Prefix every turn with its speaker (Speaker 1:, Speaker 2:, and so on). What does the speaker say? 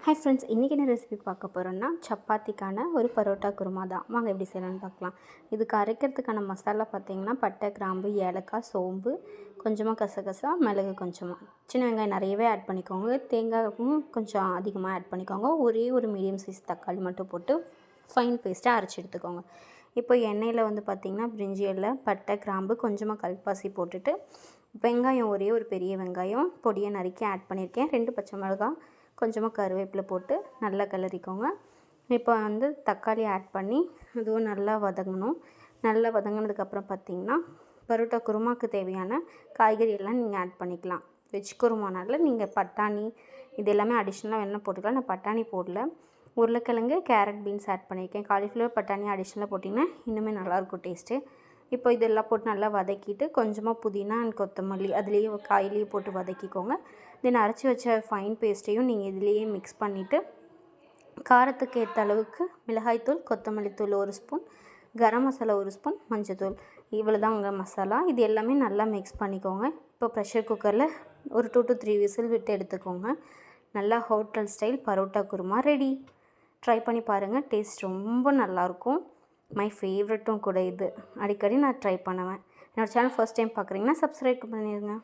Speaker 1: Hi friends, இன்றைக்கி என்ன recipe பார்க்க போகிறோன்னா சப்பாத்திக்கான ஒரு பரோட்டா குருமா தான். வாங்க எப்படி செய்யலான்னு பார்க்கலாம். இதுக்கு அரைக்கிறதுக்கான மசாலா பார்த்திங்கன்னா பட்டை, கிராம்பு, ஏலக்காய், சோம்பு, கொஞ்சமாக கசகசா, மிளகு கொஞ்சமாக, சின்ன வெங்காயம் நிறையவே ஆட் பண்ணிக்கோங்க. தேங்காயும் கொஞ்சம் அதிகமாக ஆட் பண்ணிக்கோங்க. ஒரே ஒரு மீடியம் சைஸ் தக்காளி மட்டும் போட்டு ஃபைன் பேஸ்ட்டாக அரைச்சி எடுத்துக்கோங்க. இப்போ எண்ணெயில் பார்த்திங்கன்னா பிரிஞ்சி இலை, பட்டை, கிராம்பு, கொஞ்சமாக கல்பாசி போட்டுட்டு வெங்காயம் ஒரே ஒரு பெரிய வெங்காயம் பொடியை நறுக்கி ஆட் பண்ணியிருக்கேன். 2 பச்சை மிளகாய், கொஞ்சமாக கருவேப்பிலை போட்டு நல்லா கிளறிக்கோங்க. இப்போ தக்காளி ஆட் பண்ணி அதுவும் நல்லா வதங்கணும். நல்லா வதங்கினதுக்கப்புறம் பார்த்திங்கன்னா பரோட்டா குருமாவுக்கு தேவையான காய்கறி எல்லாம் நீங்கள் ஆட் பண்ணிக்கலாம். வெஜ் குருமானால நீங்கள் பட்டாணி இது எல்லாமே அடிஷ்னலாக வேணால் போட்டுக்கலாம். நான் பட்டாணி போடல. உருளைக்கிழங்கு, கேரட், பீன்ஸ் ஆட் பண்ணியிருக்கேன். காலிஃப்ளவர், பட்டாணி அடிஷ்னலாக போட்டிங்கன்னா இன்னுமே நல்லாயிருக்கும் டேஸ்ட்டு. இப்போ இதெல்லாம் போட்டு நல்லா வதக்கிட்டு கொஞ்சமாக புதினா அண்ட் கொத்தமல்லி அதுலேயே காயிலேயே போட்டு வதக்கிக்கோங்க. தென் அரைச்சி வச்ச ஃபைன் பேஸ்ட்டையும் நீங்கள் இதுலேயே மிக்ஸ் பண்ணிவிட்டு காரத்துக்கு ஏற்ற அளவுக்கு மிளகாய்த்தூள், கொத்தமல்லி தூள் 1 ஸ்பூன், கரம் மசாலா 1 ஸ்பூன், மஞ்சத்தூள், இவ்வளோ தான் உங்கள் மசாலா. இது எல்லாமே நல்லா மிக்ஸ் பண்ணிக்கோங்க. இப்போ ப்ரெஷர் குக்கரில் ஒரு 2 to 3 விசில் விட்டு எடுத்துக்கோங்க. நல்லா hotel style parotta kurma ready. Try பண்ணி பாருங்கள். டேஸ்ட் ரொம்ப நல்லாயிருக்கும். மை ஃபேவரட்டும் கூட இது. அடிக்கடி நான் ட்ரை பண்ணுவேன். என்னோடய சேனல் ஃபர்ஸ்ட் டைம் பார்க்குறீங்கன்னா சப்ஸ்கிரைப் பண்ணிடுங்க.